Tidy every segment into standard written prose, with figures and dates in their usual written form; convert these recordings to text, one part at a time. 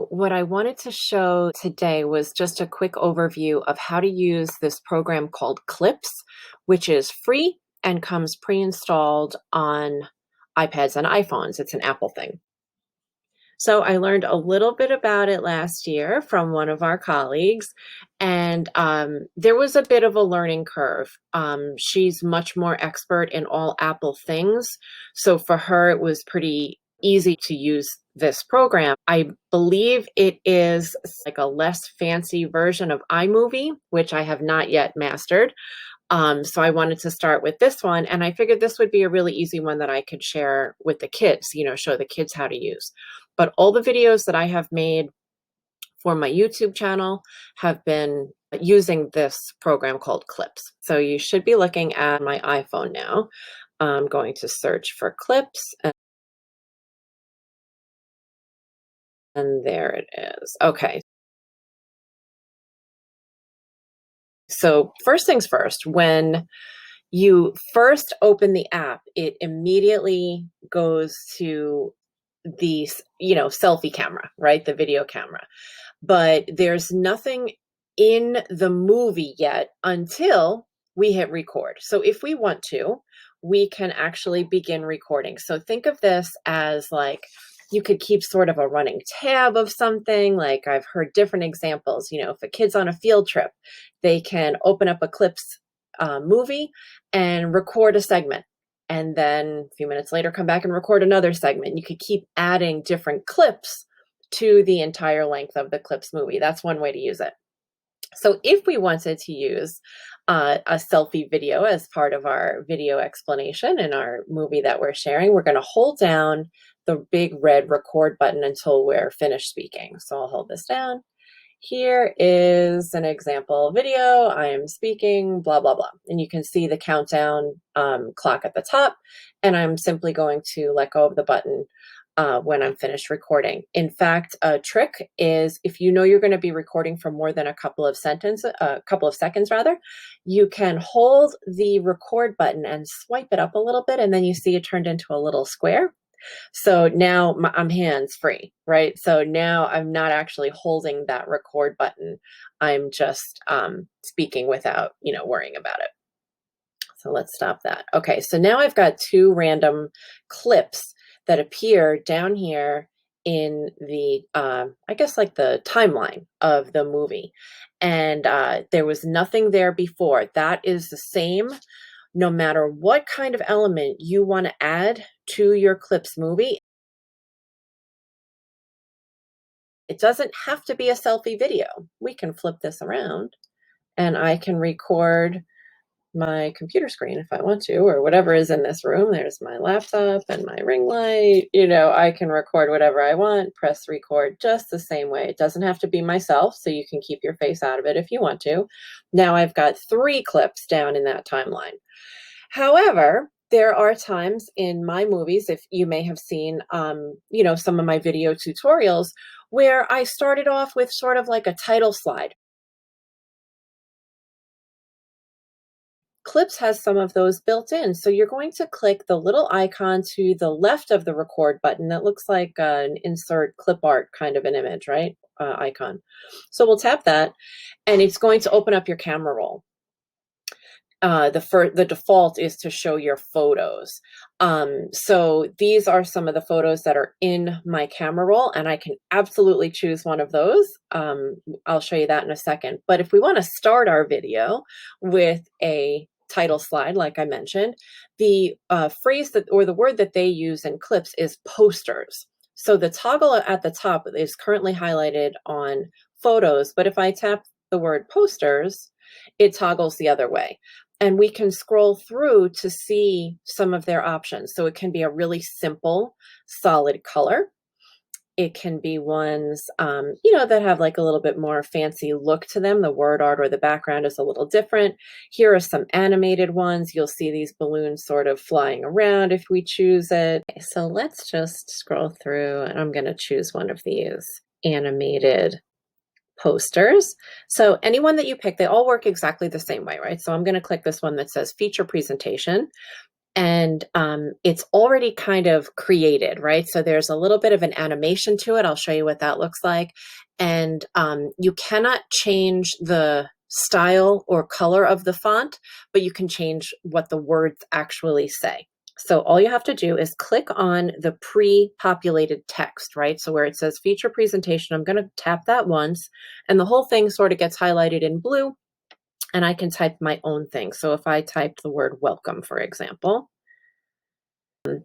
What I wanted to show today was just a quick overview of how to use this program called Clips, which is free and comes pre-installed on iPads and iPhones. It's an Apple thing. So I learned a little bit about it last year from one of our colleagues, and there was a bit of a learning curve. She's much more expert in all Apple things, so for her it was pretty easy to use this program. I believe it is like a less fancy version of iMovie, which I have not yet mastered. So I wanted to start with this one, and I figured this would be a really easy one that I could share with the kids, show the kids how to use. But all the videos that I have made for my YouTube channel have been using this program called Clips. So you should be looking at my iPhone now. I'm going to search for Clips, and there it is. Okay. So first things first, when you first open the app, it immediately goes to the, selfie camera, right? The video camera. But there's nothing in the movie yet until we hit record. So if we want to, we can actually begin recording. So think of this as like you could keep sort of a running tab of something. Like I've heard different examples, if a kid's on a field trip, they can open up a Clips movie and record a segment. And then a few minutes later, come back and record another segment. You could keep adding different clips to the entire length of the Clips movie. That's one way to use it. So if we wanted to use a selfie video as part of our video explanation in our movie that we're sharing, we're going to hold down the big red record button until we're finished speaking. So I'll hold this down. Here is an example video. I am speaking, blah, blah, blah. And you can see the countdown clock at the top. And I'm simply going to let go of the button when I'm finished recording. In fact, a trick is if you know you're going to be recording for more than a couple of seconds, you can hold the record button and swipe it up a little bit, and then you see it turned into a little square. So now I'm hands free, right? So now I'm not actually holding that record button. I'm just speaking without, worrying about it. So let's stop that. Okay, so now I've got two random clips that appear down here in the, I guess like the timeline of the movie. And there was nothing there before. That is the same no matter what kind of element you want to add to your Clips movie. It doesn't have to be a selfie video. We can flip this around and I can record my computer screen if I want to, or whatever is in this room. There's my laptop and my ring light. I can record whatever I want, press record just the same way. It doesn't have to be myself, so you can keep your face out of it if you want to. Now I've got 3 clips down in that timeline. However, there are times in my movies, if you may have seen, some of my video tutorials, where I started off with sort of like a title slide. Clips has some of those built in. So you're going to click the little icon to the left of the record button that looks like an insert clip art kind of an image, right? Icon. So we'll tap that and it's going to open up your camera roll. The default is to show your photos. So these are some of the photos that are in my camera roll, and I can absolutely choose one of those. I'll show you that in a second. But if we want to start our video with a title slide, like I mentioned, the phrase that or the word that they use in Clips is posters. So the toggle at the top is currently highlighted on photos, but if I tap the word posters, it toggles the other way. And we can scroll through to see some of their options. So it can be a really simple, solid color. It can be ones, that have like a little bit more fancy look to them. The word art or the background is a little different. Here are some animated ones. You'll see these balloons sort of flying around if we choose it. Okay, so let's just scroll through and I'm going to choose one of these animated posters. So anyone that you pick, they all work exactly the same way, right? So I'm going to click this one that says feature presentation. and it's already kind of created, right? So there's a little bit of an animation to it. I'll show you what that looks like. And you cannot change the style or color of the font, but you can change what the words actually say. So all you have to do is click on the pre-populated text, right? So where it says feature presentation, I'm going to tap that once, and the whole thing sort of gets highlighted in blue, and I can type my own thing. So if I type the word welcome, for example,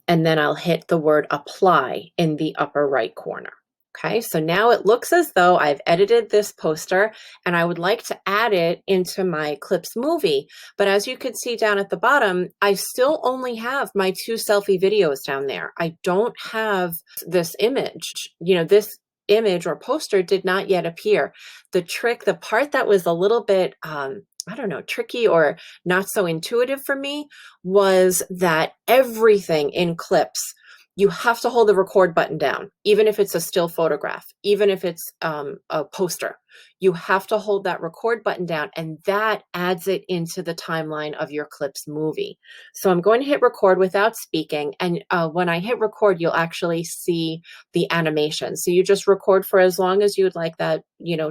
and then I'll hit the word apply in the upper right corner. Okay, so now it looks as though I've edited this poster and I would like to add it into my Clips movie. But as you can see down at the bottom, I still only have my 2 selfie videos down there. I don't have this image. This image or poster did not yet appear. The part that was a little bit, I don't know, tricky or not so intuitive for me was that everything in Clips, you have to hold the record button down, even if it's a still photograph, even if it's a poster. You have to hold that record button down, and that adds it into the timeline of your Clips movie. So I'm going to hit record without speaking, and when I hit record, you'll actually see the animation. So you just record for as long as you'd like that,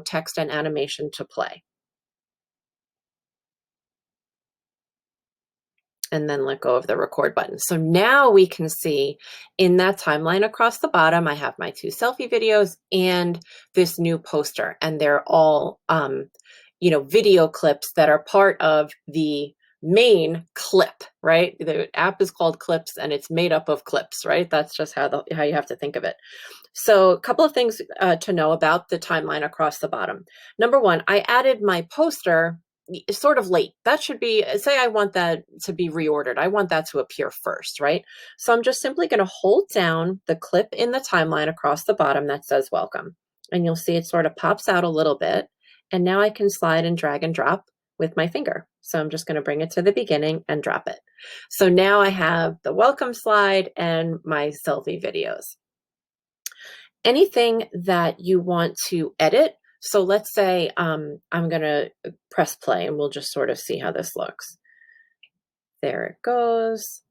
text and animation to play. And then let go of the record button. So now we can see in that timeline across the bottom, I have my 2 selfie videos and this new poster, and they're all, video clips that are part of the main clip, right? The app is called Clips and it's made up of clips, right? That's just how you have to think of it. So a couple of things to know about the timeline across the bottom. Number one, I added my poster sort of late. That should be, say I want that to be reordered. I want that to appear first, right? So I'm just simply going to hold down the clip in the timeline across the bottom that says welcome. And you'll see it sort of pops out a little bit. And now I can slide and drag and drop with my finger. So I'm just going to bring it to the beginning and drop it. So now I have the welcome slide and my selfie videos. Anything that you want to edit. So let's say I'm going to press play and we'll just sort of see how this looks. There it goes.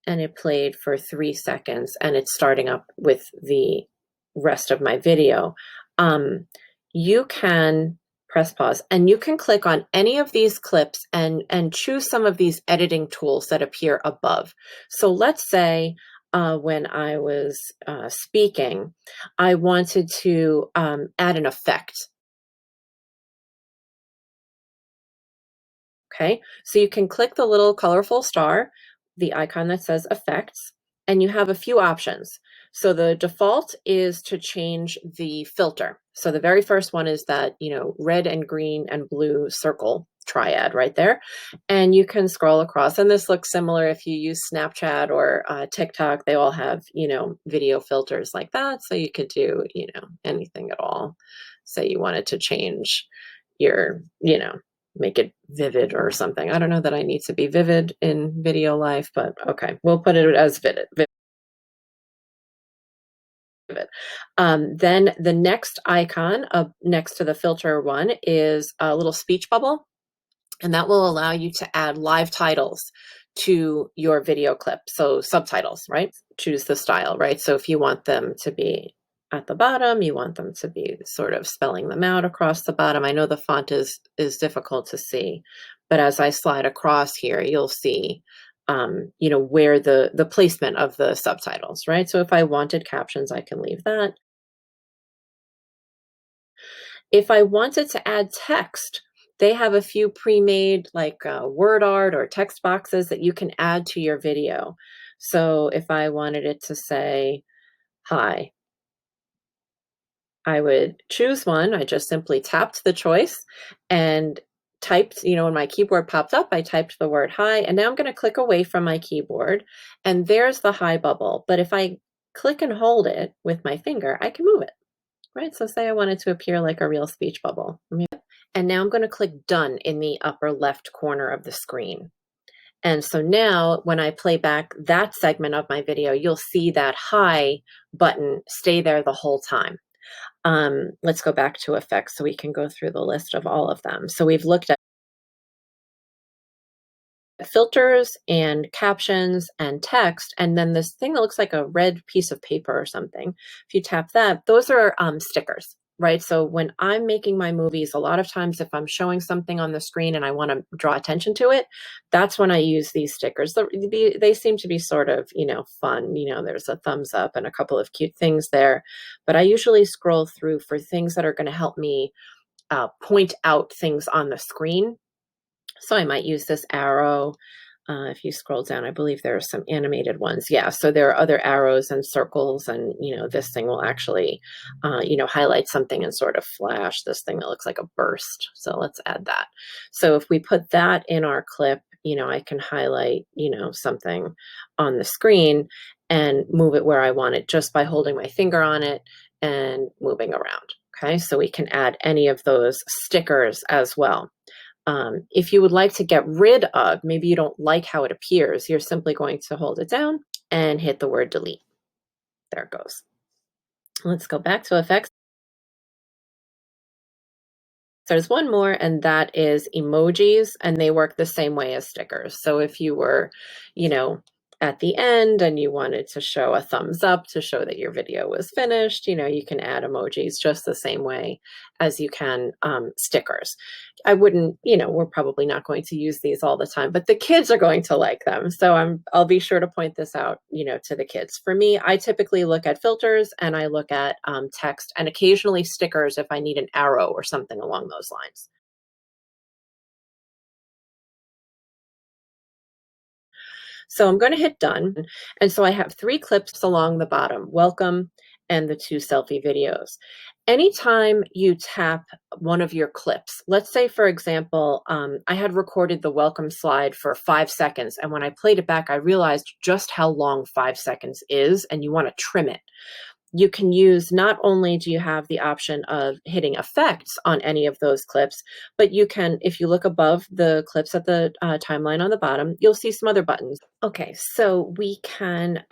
And it played for 3 seconds and it's starting up with the rest of my video. You can press pause and you can click on any of these clips and choose some of these editing tools that appear above. So let's say when I was speaking, I wanted to add an effect. Okay, so you can click the little colorful star, the icon that says effects, and you have a few options. So the default is to change the filter. So the very first one is that, red and green and blue circle triad right there. And you can scroll across, and this looks similar if you use Snapchat or TikTok. They all have, video filters like that. So you could do, anything at all. Say you wanted to change your, make it vivid or something. I don't know that I need to be vivid in video life, but okay, we'll put it as vivid. Then the next icon next to the filter one is a little speech bubble, and that will allow you to add live titles to your video clip. So subtitles, right? Choose the style, right? So if you want them to be at the bottom, you want them to be sort of spelling them out across the bottom. I know the font is difficult to see, but as I slide across here, you'll see where the placement of the subtitles, right? So if I wanted captions, I can leave that. If I wanted to add text, they have a few pre-made like word art or text boxes that you can add to your video. So if I wanted it to say, hi, I would choose one. I just simply tapped the choice and typed, when my keyboard popped up, I typed the word hi, and now I'm going to click away from my keyboard, and there's the hi bubble. But if I click and hold it with my finger, I can move it, right? So say I wanted to appear like a real speech bubble. And now I'm going to click done in the upper left corner of the screen. And so now when I play back that segment of my video, you'll see that hi button stay there the whole time. Let's go back to effects so we can go through the list of all of them. So we've looked at filters and captions and text, and then this thing that looks like a red piece of paper or something. If you tap that, those are stickers, right? So when I'm making my movies, a lot of times if I'm showing something on the screen and I want to draw attention to it, that's when I use these stickers. They seem to be sort of, fun. There's a thumbs up and a couple of cute things there, but I usually scroll through for things that are going to help me point out things on the screen. So I might use this arrow. If you scroll down, I believe there are some animated ones. Yeah, so there are other arrows and circles, and this thing will actually, highlight something and sort of flash this thing that looks like a burst. So let's add that. So if we put that in our clip, I can highlight, something on the screen and move it where I want it just by holding my finger on it and moving around. Okay, so we can add any of those stickers as well. If you would like to get rid of, maybe you don't like how it appears, you're simply going to hold it down and hit the word delete. There it goes. Let's go back to effects. There's one more, and that is emojis, and they work the same way as stickers. So if you were, you know, at the end and you wanted to show a thumbs up to show that your video was finished, you can add emojis just the same way as you can stickers. I wouldn't, we're probably not going to use these all the time, but the kids are going to like them. So I'll be sure to point this out, to the kids. For me, I typically look at filters and I look at text and occasionally stickers if I need an arrow or something along those lines. So I'm going to hit done. And so I have 3 clips along the bottom, welcome and the 2 selfie videos. Anytime you tap one of your clips, let's say, for example, I had recorded the welcome slide for 5 seconds. And when I played it back, I realized just how long 5 seconds is, and you want to trim it. You can use, not only do you have the option of hitting effects on any of those clips, but you can, if you look above the clips at the timeline on the bottom, you'll see some other buttons. Okay, so we can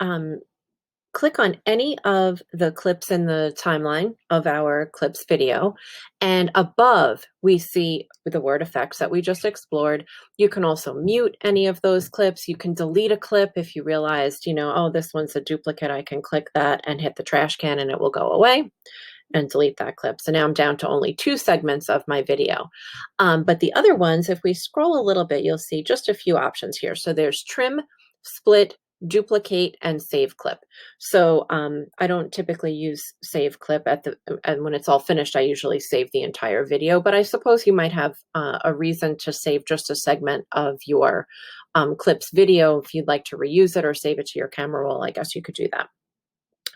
click on any of the clips in the timeline of our clips video, and above we see the word effects that we just explored. You can also mute any of those clips. You can delete a clip if you realized, oh, this one's a duplicate. I can click that and hit the trash can and it will go away and delete that clip. So now I'm down to only 2 segments of my video. But the other ones, if we scroll a little bit, you'll see just a few options here. So there's trim, split, duplicate, and save clip. So I don't typically use save clip and when it's all finished, I usually save the entire video, but I suppose you might have a reason to save just a segment of your clips video. If you'd like to reuse it or save it to your camera roll, I guess you could do that.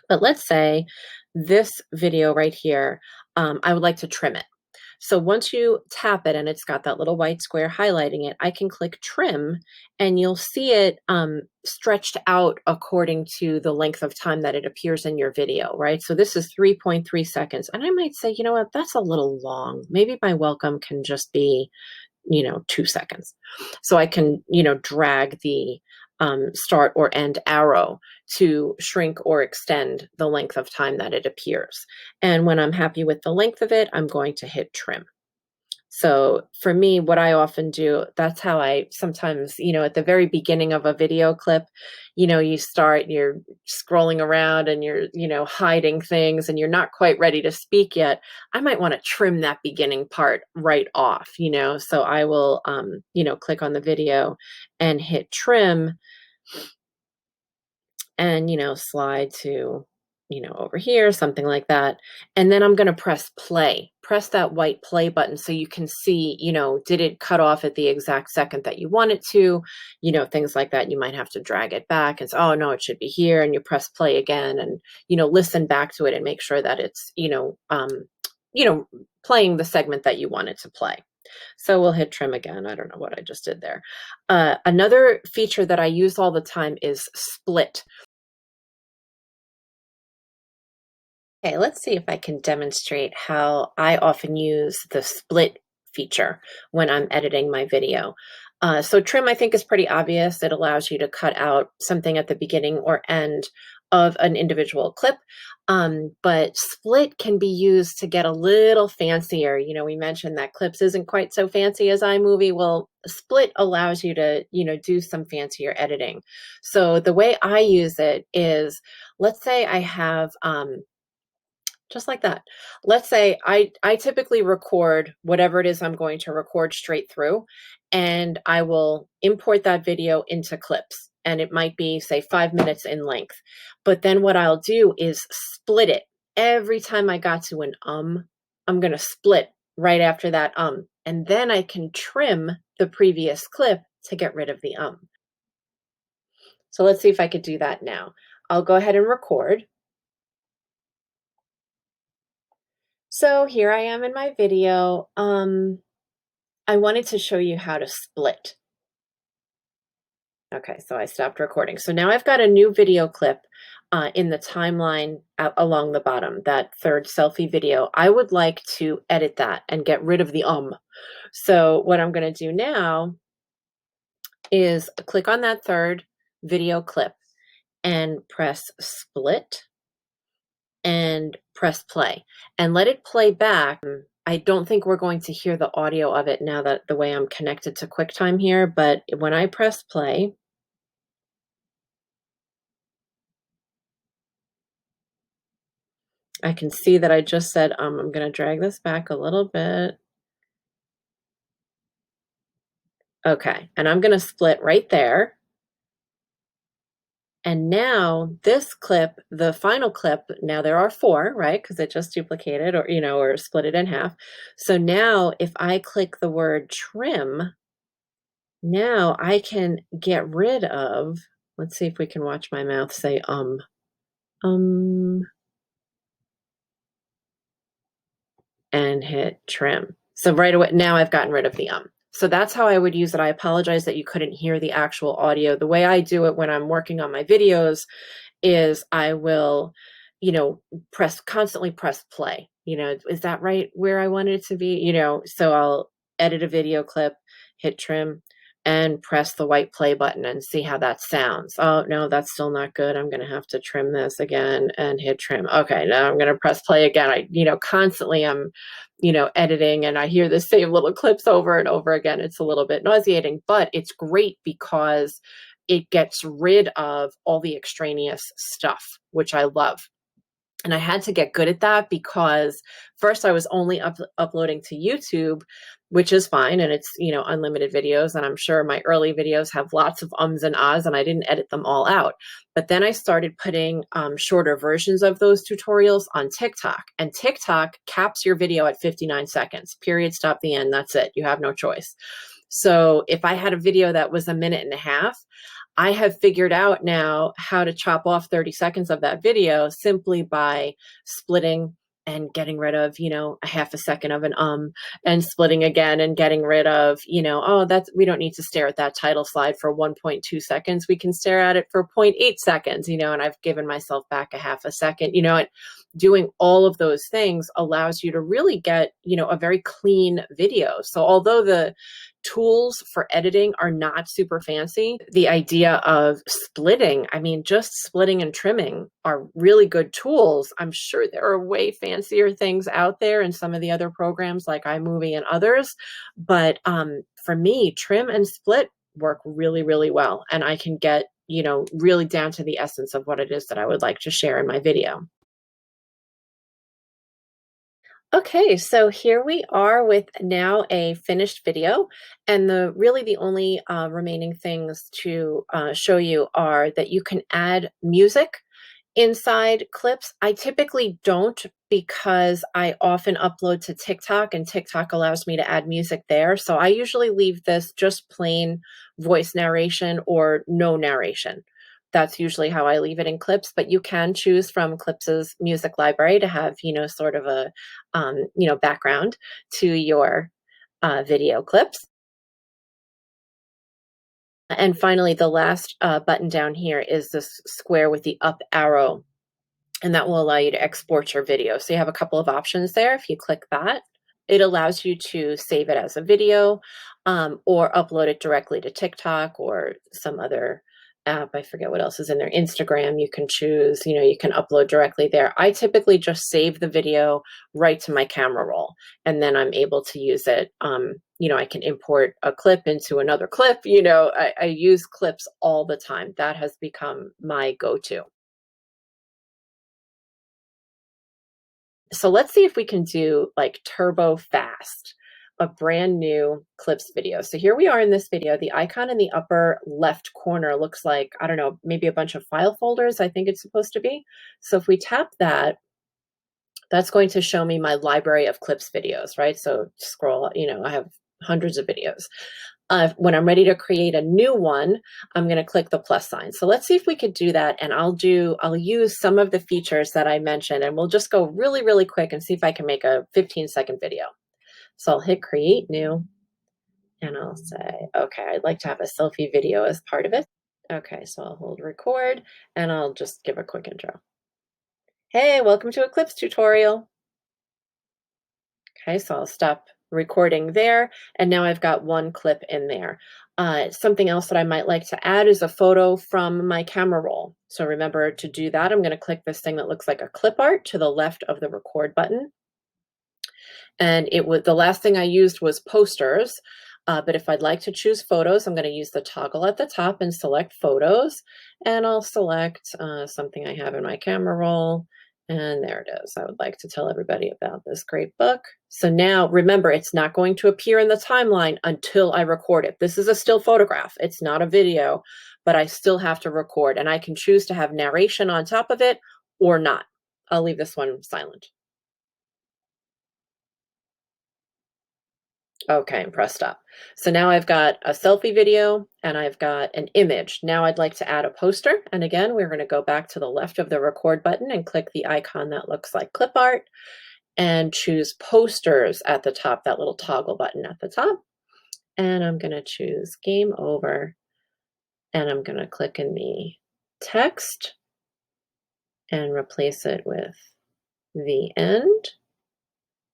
But let's say this video right here, I would like to trim it. So once you tap it and it's got that little white square highlighting it, I can click trim and you'll see it stretched out according to the length of time that it appears in your video, right? So this is 3.3 seconds. And I might say, you know what, that's a little long. Maybe my welcome can just be, 2 seconds. So I can, drag the start or end arrow to shrink or extend the length of time that it appears. And when I'm happy with the length of it, I'm going to hit trim. So for me, what I often do, that's how I sometimes, at the very beginning of a video clip, you start, you're scrolling around and you're, hiding things and you're not quite ready to speak yet. I might want to trim that beginning part right off, so I will, click on the video and hit trim and, slide to, over here, something like that. And then I'm going to press that white play button so you can see, did it cut off at the exact second that you want it to, things like that. You might have to drag it back and say, oh no, it should be here. And you press play again and, listen back to it and make sure that it's, playing the segment that you want it to play. So we'll hit trim again. I don't know what I just did there. Another feature that I use all the time is split. Okay, let's see if I can demonstrate how I often use the split feature when I'm editing my video. So trim, I think, is pretty obvious. It allows you to cut out something at the beginning or end of an individual clip. But split can be used to get a little fancier. We mentioned that Clips isn't quite so fancy as iMovie. Well, split allows you to, do some fancier editing. So the way I use it is, let's say I have, just like that. Let's say I typically record whatever it is I'm going to record straight through, and I will import that video into Clips. And it might be, say, 5 minutes in length. But then what I'll do is split it. Every time I got to an I'm going to split right after that and then I can trim the previous clip to get rid of the. So let's see if I could do that now. I'll go ahead and record. So here I am in my video. I wanted to show you how to split. Okay, so I stopped recording. So now I've got a new video clip in the timeline along the bottom, that third selfie video. I would like to edit that and get rid of the. So what I'm going to do now is click on that third video clip and press split and press play and let it play back. I don't think we're going to hear the audio of it now that the way I'm connected to QuickTime here, but when I press play, I can see that I just said, I'm going to drag this back a little bit. Okay, and I'm going to split right there. And now this clip, the final clip, now there are 4, right? Because it just duplicated or split it in half. So now if I click the word trim, now I can get rid of, let's see if we can watch my mouth say, and hit trim. So right away, now I've gotten rid of the. So that's how I would use it. I apologize that you couldn't hear the actual audio. The way I do it when I'm working on my videos is I will, constantly press play. Is that right where I want it to be? So I'll edit a video clip, hit trim, and press the white play button and see how that sounds. Oh, no, that's still not good. I'm going to have to trim this again and hit trim. Okay, now I'm going to press play again. Constantly I'm, editing and I hear the same little clips over and over again. It's a little bit nauseating, but it's great because it gets rid of all the extraneous stuff, which I love. And I had to get good at that because first I was only uploading to YouTube, which is fine. And it's, unlimited videos. And I'm sure my early videos have lots of ums and ahs and I didn't edit them all out. But then I started putting shorter versions of those tutorials on TikTok. And TikTok caps your video at 59 seconds, period, stop, the end. That's it. You have no choice. So if I had a video that was 1.5 minutes, I have figured out now how to chop off 30 seconds of that video simply by splitting and getting rid of, a half a second of an and splitting again and getting rid of, we don't need to stare at that title slide for 1.2 seconds. We can stare at it for 0.8 seconds, and I've given myself back a half a second, and doing all of those things allows you to really get, a very clean video. So although the tools for editing are not super fancy, the idea of splitting, just splitting and trimming are really good tools. I'm sure there are way fancier things out there in some of the other programs like iMovie and others. But for me, trim and split work really, really well. And I can get, really down to the essence of what it is that I would like to share in my video. Okay, so here we are with now a finished video, and the only remaining things to show you are that you can add music inside clips. I typically don't because I often upload to TikTok and TikTok allows me to add music there. So I usually leave this just plain voice narration or no narration. That's usually how I leave it in Clips, but you can choose from Clips's music library to have, sort of a, background to your video clips. And finally, the last button down here is this square with the up arrow, and that will allow you to export your video. So you have a couple of options there. If you click that, it allows you to save it as a video or upload it directly to TikTok or some other app, I forget what else is in there. Instagram, you can choose, you can upload directly there. I typically just save the video right to my camera roll, and then I'm able to use it. I can import a clip into another clip. I use clips all the time. That has become my go-to. So let's see if we can do like turbo fast, a brand new clips video. So here we are in this video. The icon in the upper left corner looks like, I don't know, maybe a bunch of file folders, I think it's supposed to be. So if we tap that, that's going to show me my library of clips videos, right? So scroll, I have hundreds of videos. When I'm ready to create a new one, I'm going to click the plus sign. So let's see if we could do that. And I'll use some of the features that I mentioned, and we'll just go really, really quick and see if I can make a 15-second video. So I'll hit create new, and I'll say, okay, I'd like to have a selfie video as part of it. Okay, so I'll hold record, and I'll just give a quick intro. Hey, welcome to Eclipse tutorial. Okay, so I'll stop recording there, and now I've got one clip in there. Something else that I might like to add is a photo from my camera roll. So remember to do that, I'm going to click this thing that looks like a clip art to the left of the record button. And the last thing I used was posters. But if I'd like to choose photos, I'm going to use the toggle at the top and select photos. And I'll select something I have in my camera roll. And there it is. I would like to tell everybody about this great book. So now remember, it's not going to appear in the timeline until I record it. This is a still photograph. It's not a video, but I still have to record. And I can choose to have narration on top of it or not. I'll leave this one silent. Okay, and press stop. So now I've got a selfie video and I've got an image. Now I'd like to add a poster. And again, we're going to go back to the left of the record button and click the icon that looks like clip art and choose posters at the top, that little toggle button at the top. And I'm going to choose game over, and I'm going to click in the text and replace it with the end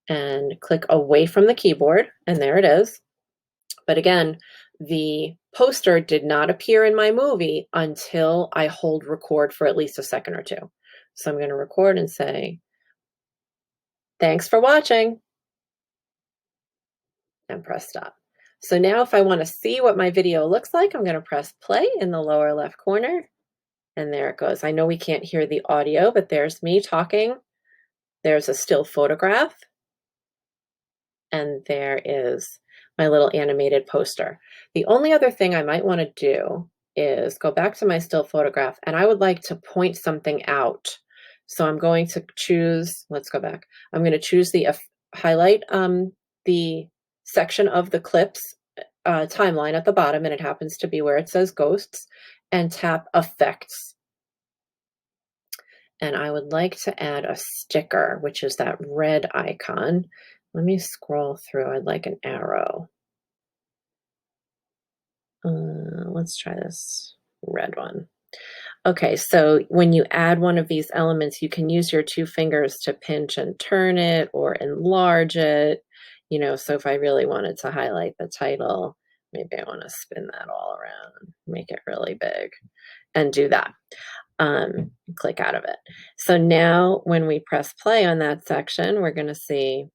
and click away from the keyboard. And there it is. But again, the poster did not appear in my movie until I hold record for at least a second or two. So I'm going to record and say, thanks for watching, and press stop. So now if I want to see what my video looks like, I'm going to press play in the lower left corner. And there it goes. I know we can't hear the audio, but there's me talking. There's a still photograph. And there is my little animated poster. The only other thing I might want to do is go back to my still photograph, and I would like to point something out. So I'm going to choose, let's go back. I'm going to choose the highlight the section of the clips timeline at the bottom, and it happens to be where it says ghosts, and tap effects. And I would like to add a sticker, which is that red icon. Let me scroll through. I'd like an arrow. Let's try this red one. Okay, so when you add one of these elements, you can use your two fingers to pinch and turn it or enlarge it. So if I really wanted to highlight the title, maybe I want to spin that all around, make it really big, and do that. Click out of it. So now when we press play on that section, we're going to see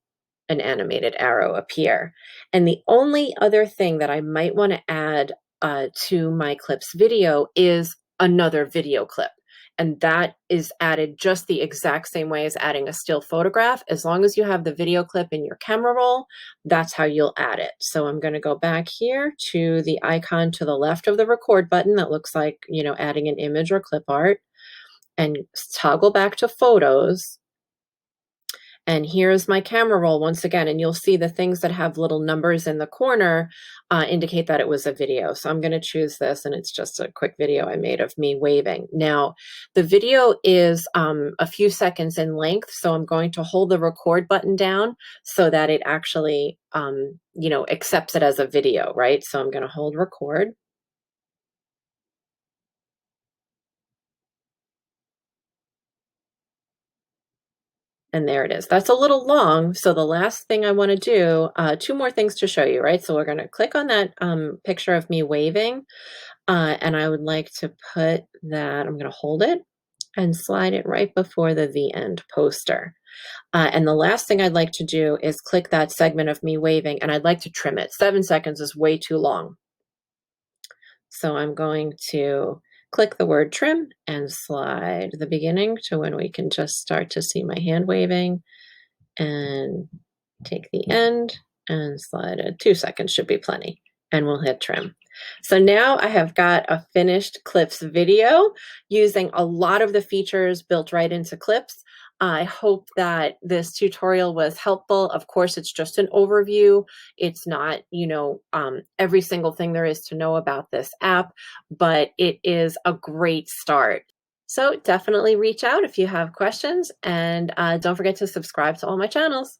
an animated arrow appear. And the only other thing that I might want to add to my clips video is another video clip. And that is added just the exact same way as adding a still photograph. As long as you have the video clip in your camera roll, that's how you'll add it. So I'm going to go back here to the icon to the left of the record button that looks like, adding an image or clip art, and toggle back to photos. And here's my camera roll once again, and you'll see the things that have little numbers in the corner indicate that it was a video. So I'm going to choose this, and it's just a quick video I made of me waving. Now, the video is a few seconds in length, so I'm going to hold the record button down so that it actually, accepts it as a video, right? So I'm going to hold record. And there it is. That's a little long. So the last thing I want to do, two more things to show you, right? So we're going to click on that picture of me waving. And I would like to put that, I'm going to hold it and slide it right before the The End poster. And the last thing I'd like to do is click that segment of me waving, and I'd like to trim it. 7 seconds is way too long. So I'm going to click the word trim and slide the beginning to when we can just start to see my hand waving, and take the end and slide it. 2 seconds should be plenty, and we'll hit trim. So now I have got a finished Clips video using a lot of the features built right into Clips. I hope that this tutorial was helpful. Of course, it's just an overview. It's not, every single thing there is to know about this app, but it is a great start. So definitely reach out if you have questions, and don't forget to subscribe to all my channels.